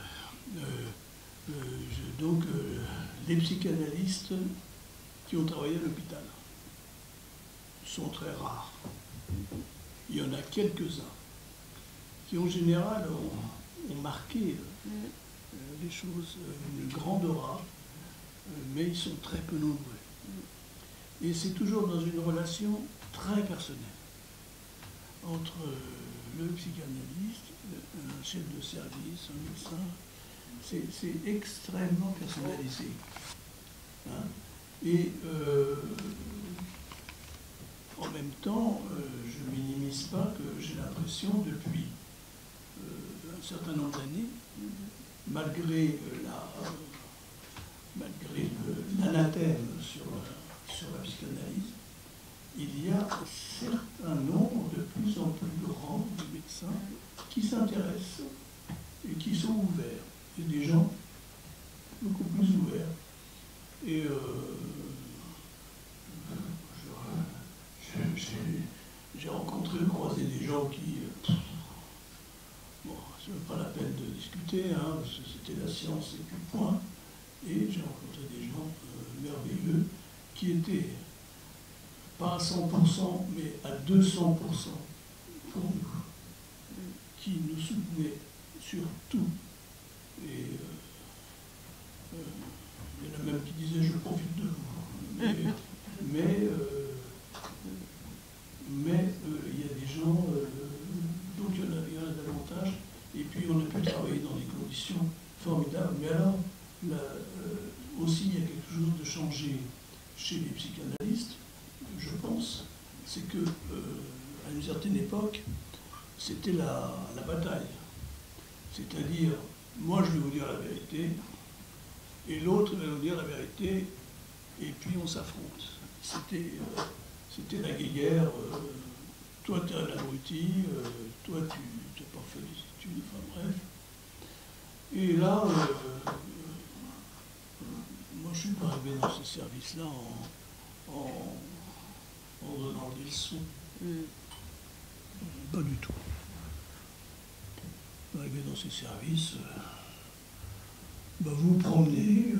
Speaker 2: les psychanalystes qui ont travaillé à l'hôpital sont très rares. il y en a quelques-uns qui, en général, ont marqué les choses, une grande aura, mais ils sont très peu nombreux. Et c'est toujours dans une relation très personnelle entre le psychanalyste, un chef de service, un médecin. C'est extrêmement personnalisé. Hein. Et en même temps, je ne minimise pas que j'ai l'impression depuis un certain nombre d'années, malgré l'anathème sur la psychanalyse, il y a un certain nombre de plus en plus grand de médecins qui s'intéressent et qui sont ouverts. Et des gens beaucoup plus ouverts. Et j'ai rencontré, croisé des gens qui... bon, c'est même pas la peine de discuter, hein, parce que c'était la science et puis point. Et j'ai rencontré des gens merveilleux qui étaient pas à 100%, mais à 200% pour nous, qui nous soutenaient sur tout. Et il y en a même qui disaient je profite de vous. Mais il y a des gens, donc il y en a davantage, et puis on a pu travailler dans des conditions formidables. Mais alors, aussi il y a quelque chose de changé chez les psychanalystes, je pense, c'est que à une certaine époque, c'était la bataille. C'est-à-dire, moi je vais vous dire la vérité, et l'autre va vous dire la vérité, et puis on s'affronte. C'était la guéguerre, toi t'es un abruti, toi tu n'as pas fait des études, enfin bref. Et là, moi je suis pas arrivé dans ce service-là en donnant des leçons. Pas du tout. Arrivé dans ces services, vous vous promenez,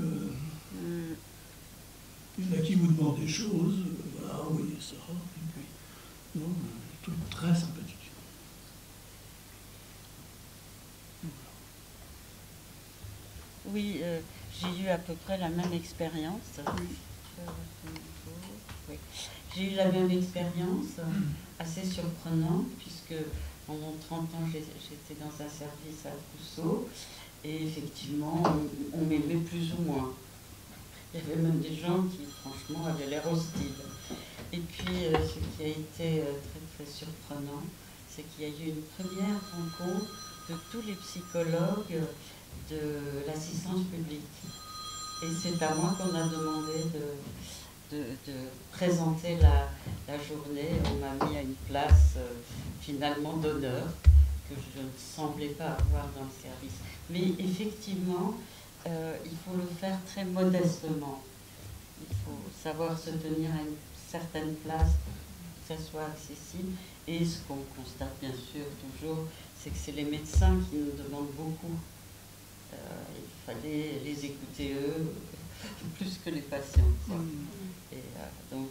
Speaker 2: il y en a qui vous demandent des choses, voilà, vous voyez ça, et puis, non, un truc très sympathique.
Speaker 1: Oui, j'ai eu à peu près la même expérience. Oui. J'ai eu la même expérience, assez surprenante, puisque pendant 30 ans, j'étais dans un service à Rousseau, et effectivement, on m'aimait plus ou moins. Il y avait même des gens qui, franchement, avaient l'air hostiles. Et puis, ce qui a été très, très surprenant, c'est qu'il y a eu une première rencontre de tous les psychologues de l'assistance publique. Et c'est à moi qu'on a demandé de présenter la journée. On m'a mis à une place finalement d'honneur que je ne semblais pas avoir dans le service. Mais effectivement, il faut le faire très modestement. Il faut savoir se tenir à une certaine place pour que ça soit accessible. Et ce qu'on constate bien sûr toujours, c'est que c'est les médecins qui nous demandent beaucoup. Il fallait les écouter eux plus que les patients. Et donc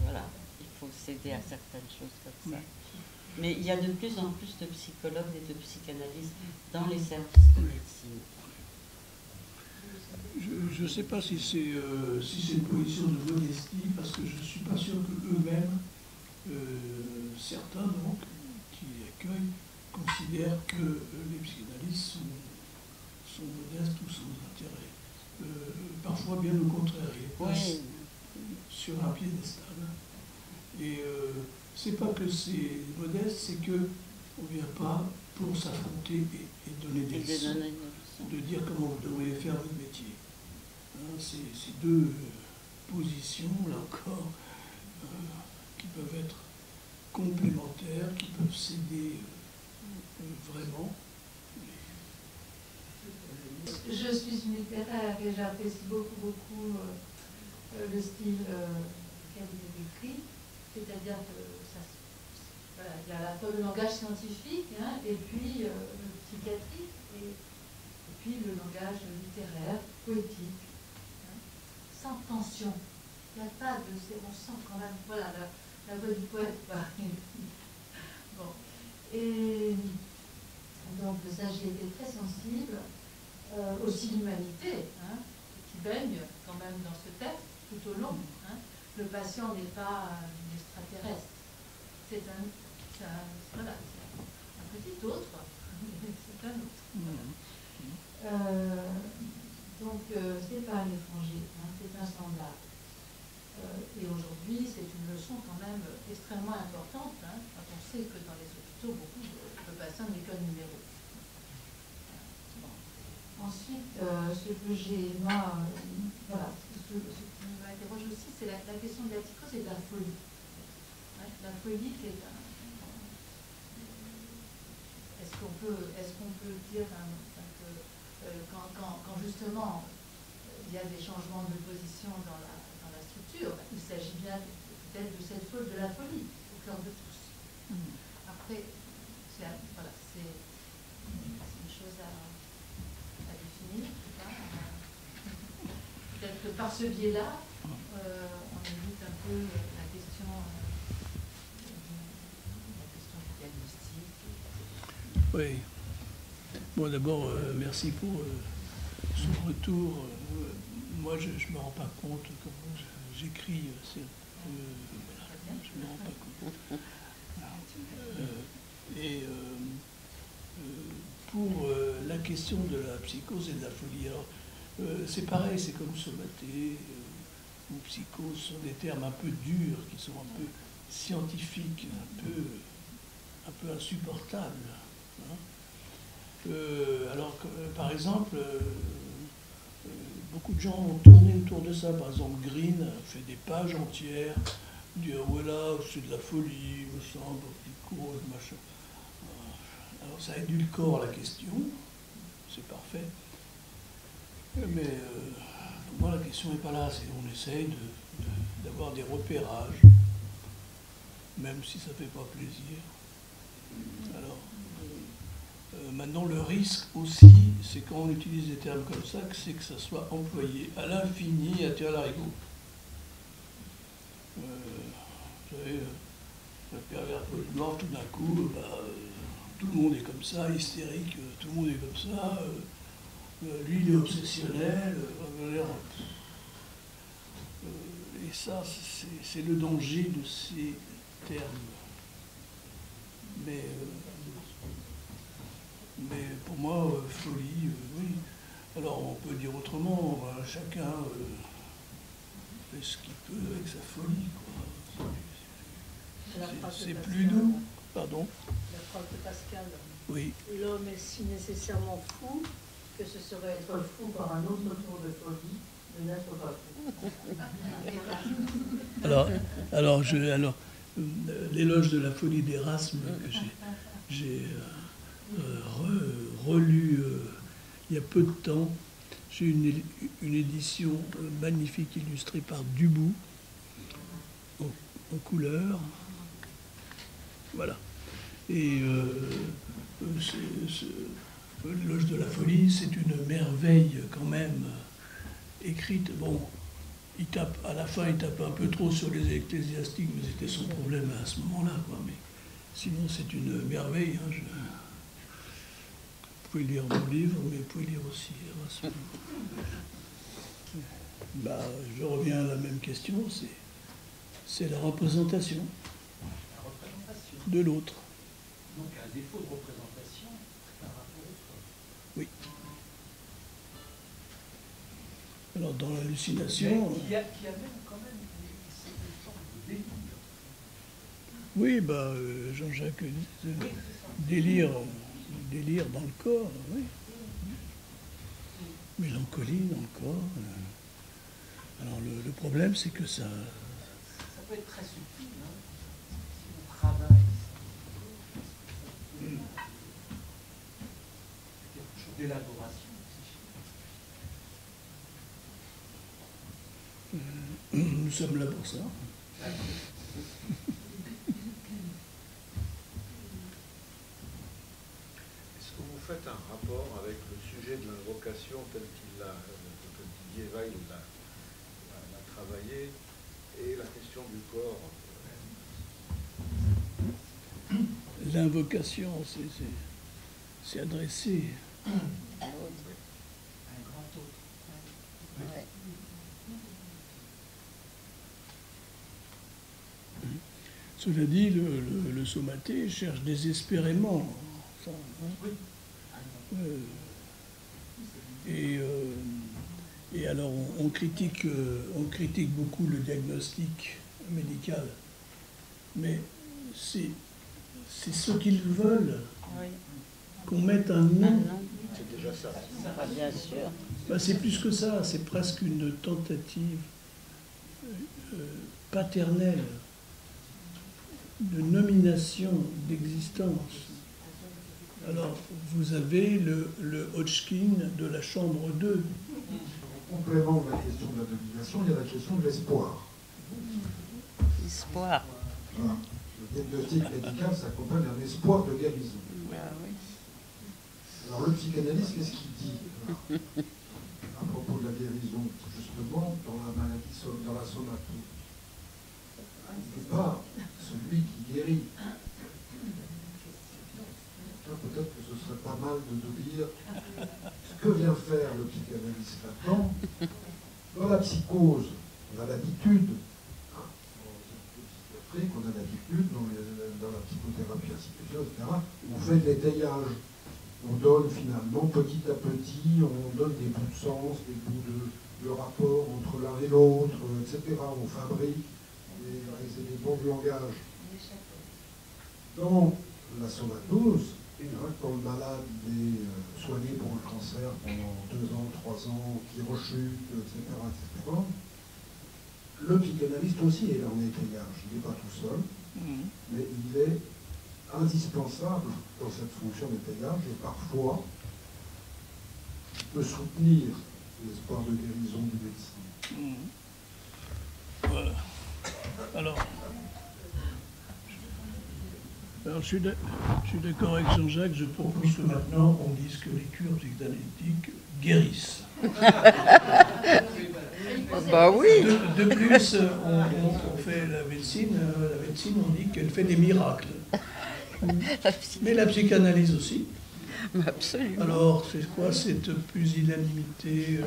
Speaker 1: voilà, il faut céder à certaines choses comme ça. Mais il y a de plus en plus de psychologues et de psychanalystes dans les services de médecine.
Speaker 2: Je ne sais pas si c'est une position de modestie, parce que je ne suis pas sûr qu'eux-mêmes, certains donc, qui accueillent, considèrent que les psychanalystes sont modestes ou sans intérêt. Parfois bien au contraire, ils passent sur un piédestal. Et c'est pas que c'est modeste, c'est que on ne vient pas pour s'affronter et donner des leçons, de dire comment vous devriez faire votre métier. Hein, c'est deux positions, là encore, qui peuvent être complémentaires, qui peuvent s'aider vraiment.
Speaker 3: Je suis une littéraire et j'apprécie beaucoup le style qu'elle décrit, c'est-à-dire que voilà, il y a à la fois le langage scientifique, hein, et puis le psychiatrique, et puis le langage littéraire, poétique, hein, sans tension. Il n'y a pas de... On sent quand même, voilà, la voix du poète. Bon. Et donc ça, j'ai été très sensible. Aussi l'humanité, hein, qui baigne quand même dans ce texte tout au long. Hein. Le patient n'est pas un extraterrestre. C'est un petit autre. C'est un autre. Donc, c'est pas un étranger, hein, c'est un semblable. Et aujourd'hui, c'est une leçon quand même extrêmement importante, hein, quand on sait que dans les hôpitaux, beaucoup de patients n'est qu'un numéro. Bon. Ensuite, ce que j'ai, moi, voilà, ce qui m'interroge aussi, c'est la question de la psychose et de la folie. Hein, la folie qui est un... Est-ce qu'on peut dire que quand justement il y a des changements de position dans la structure, il s'agit bien peut-être de cette faute de la folie au cœur de tous. Après, c'est une chose à définir. Peut-être que par ce biais-là, on évite un peu la question diagnostique.
Speaker 2: Oui. Bon, d'abord, merci pour son retour. Moi, je ne me rends pas compte comment j'écris. Voilà, je ne me rends pas compte. Pour la question de la psychose et de la folie, alors, c'est pareil, c'est comme somaté ou psychose, sont des termes un peu durs, qui sont un peu scientifiques, un peu insupportables. Hein. Alors que, par exemple, beaucoup de gens ont tourné autour de ça. Par exemple, Green a fait des pages entières, dire voilà, c'est de la folie, me semble, psychose, machin. Alors ça édulcore la question, c'est parfait. Mais pour moi, la question n'est pas là. On essaye d'avoir des repérages, même si ça ne fait pas plaisir. Alors, maintenant, le risque aussi, c'est quand on utilise des termes comme ça, c'est que ça soit employé à l'infini, à tire-larigot. Vous savez, le pervers polymorphe, tout d'un coup, tout le monde est comme ça, hystérique, tout le monde est comme ça, lui il est obsessionnel, et ça, c'est le danger de ces termes. Mais pour moi, folie, oui. Alors on peut dire autrement, chacun fait ce qu'il peut avec sa folie, quoi. C'est plus doux. Pardon?
Speaker 7: La phrase de Pascal.
Speaker 2: Oui.
Speaker 7: L'homme est si nécessairement fou que ce serait être fou par un autre tour de folie de n'être pas fou.
Speaker 2: Alors, l'éloge de la folie d'Erasme que j'ai relu il y a peu de temps. J'ai une édition magnifique illustrée par Dubout en couleur. Voilà. Et l'éloge de la folie, c'est une merveille quand même écrite. Bon, à la fin, il tape un peu trop sur les ecclésiastiques, mais c'était son problème à ce moment-là, quoi. Mais sinon, c'est une merveille. Hein, vous pouvez lire mon livre, mais vous pouvez lire aussi Erasme. Je reviens à la même question, c'est la représentation de l'autre.
Speaker 6: Donc un défaut de représentation par rapport au autre.
Speaker 2: Oui. Alors dans l'hallucination...
Speaker 6: Qui amène quand même une sorte de délire.
Speaker 2: Oui, Jean-Jacques délire dans le corps, oui. Mélancolie dans le corps. Alors le problème, c'est que ça...
Speaker 6: Ça peut être très subtil, hein, si on travaille. Quelque chose d'élaboration psychique.
Speaker 2: Nous sommes là pour ça.
Speaker 6: Est-ce que vous faites un rapport avec le sujet de l'invocation tel qu'il l'a, que Didier Weil l'a travaillé, et la question du corps?
Speaker 2: l'invocation, c'est adressé.
Speaker 4: Un grand autre.
Speaker 1: Ouais.
Speaker 2: Cela dit, le sommaté cherche désespérément ça, hein. Et alors on critique beaucoup le diagnostic médical, mais c'est ce qu'ils veulent,
Speaker 1: Oui.
Speaker 2: qu'on mette un nom.
Speaker 1: Non.
Speaker 6: C'est déjà ça.
Speaker 1: Ah, bien sûr.
Speaker 2: Ben, c'est plus que ça, c'est presque une tentative paternelle de nomination d'existence. Alors, vous avez le Hodgkin de la chambre 2.
Speaker 8: En complément de la question de la domination, il y a la question de l'espoir.
Speaker 1: Espoir.
Speaker 8: Voilà. Le diagnostic médical s'accompagne d'un espoir de guérison.
Speaker 1: Ah, oui.
Speaker 8: Alors le psychanalyste, qu'est-ce qu'il dit à propos de la guérison, justement, dans la maladie, dans la somatose? Il n'est pas celui qui guérit. Peut-être que ce serait pas mal de nous dire ce que vient faire le psychanalyste là-dedans. Dans la psychose, on a l'habitude, on a l'habitude, dans la psychothérapie institutionnelle, etc., on fait de l'étayage. On donne finalement, petit à petit, on donne des bouts de sens, des bouts de rapport entre l'un et l'autre, etc. On fabrique les éléments du langage. Dans la somatose, quand le malade est soigné pour un cancer pendant 2 ans, 3 ans, qui rechute, etc., le psychanalyste aussi est là en étayage. Il n'est pas tout seul, mais il est indispensable dans cette fonction d'étayage et parfois peut soutenir l'espoir de guérison du médecin.
Speaker 2: Voilà. Alors je suis d'accord avec Jean-Jacques, je propose que maintenant on dise que les cures psychanalytiques guérissent.
Speaker 1: Bah oui.
Speaker 2: De plus, on fait la médecine, on dit qu'elle fait des miracles. Mais la psychanalyse aussi.
Speaker 1: Absolument.
Speaker 2: Alors, c'est quoi cette pusillanimité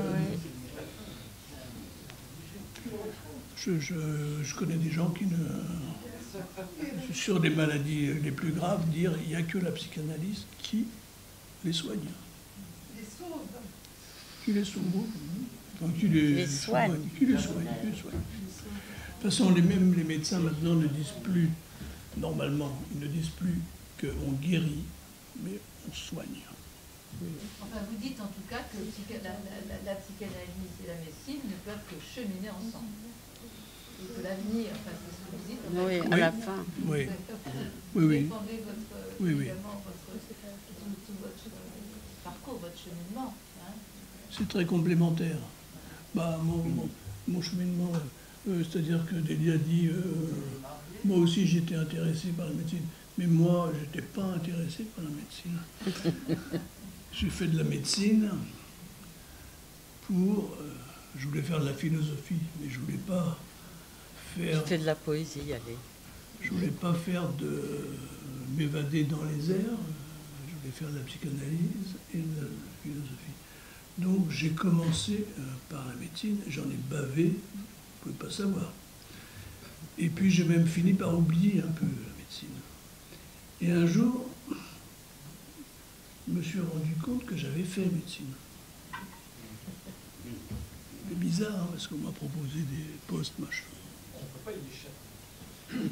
Speaker 2: je connais des gens qui sur des maladies les plus graves, dire il n'y a que la psychanalyse qui les soigne. Qui les sauve. Enfin, qui les soigne. Qui les soigne. De toute façon, les médecins maintenant ne disent plus, normalement, ils ne disent plus qu'on guérit, mais on soigne.
Speaker 3: Enfin, vous dites en tout cas que la psychanalyse et la médecine ne peuvent que cheminer ensemble. Et que l'avenir, enfin, c'est ce que vous dites.
Speaker 1: Oui, à la fin.
Speaker 2: Oui.
Speaker 3: Vous
Speaker 2: Oui.
Speaker 3: défendez évidemment tout votre parcours, votre cheminement. Hein.
Speaker 2: C'est très complémentaire. Bah, mon cheminement, c'est-à-dire que Delia a dit, moi aussi j'étais intéressé par la médecine, mais moi je n'étais pas intéressé par la médecine. J'ai fait de la médecine pour... je voulais faire de la philosophie, mais je voulais pas faire...
Speaker 1: Je fais de la poésie, allez.
Speaker 2: Je voulais pas faire m'évader dans les airs, je voulais faire de la psychanalyse et de la philosophie. Donc j'ai commencé par la médecine, j'en ai bavé, vous ne pouvez pas savoir. Et puis j'ai même fini par oublier un peu la médecine. Et un jour, je me suis rendu compte que j'avais fait médecine. C'est bizarre, hein, parce qu'on m'a proposé des postes, machin.
Speaker 5: On ne peut pas y échapper.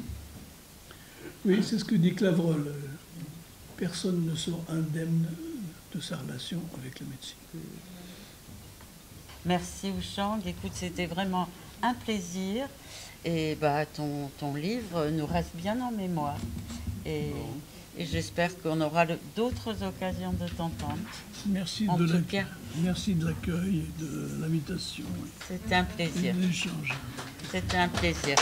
Speaker 2: Oui, c'est ce que dit Clavreul. Personne ne sort indemne de sa relation avec la médecine.
Speaker 1: Merci Wuchang. Écoute, c'était vraiment un plaisir. Et bah, ton livre nous reste bien en mémoire. Et j'espère qu'on aura d'autres occasions de t'entendre.
Speaker 2: Merci de l'accueil et de l'invitation.
Speaker 1: C'était un plaisir.
Speaker 2: Et de l'échange.
Speaker 1: C'était un plaisir.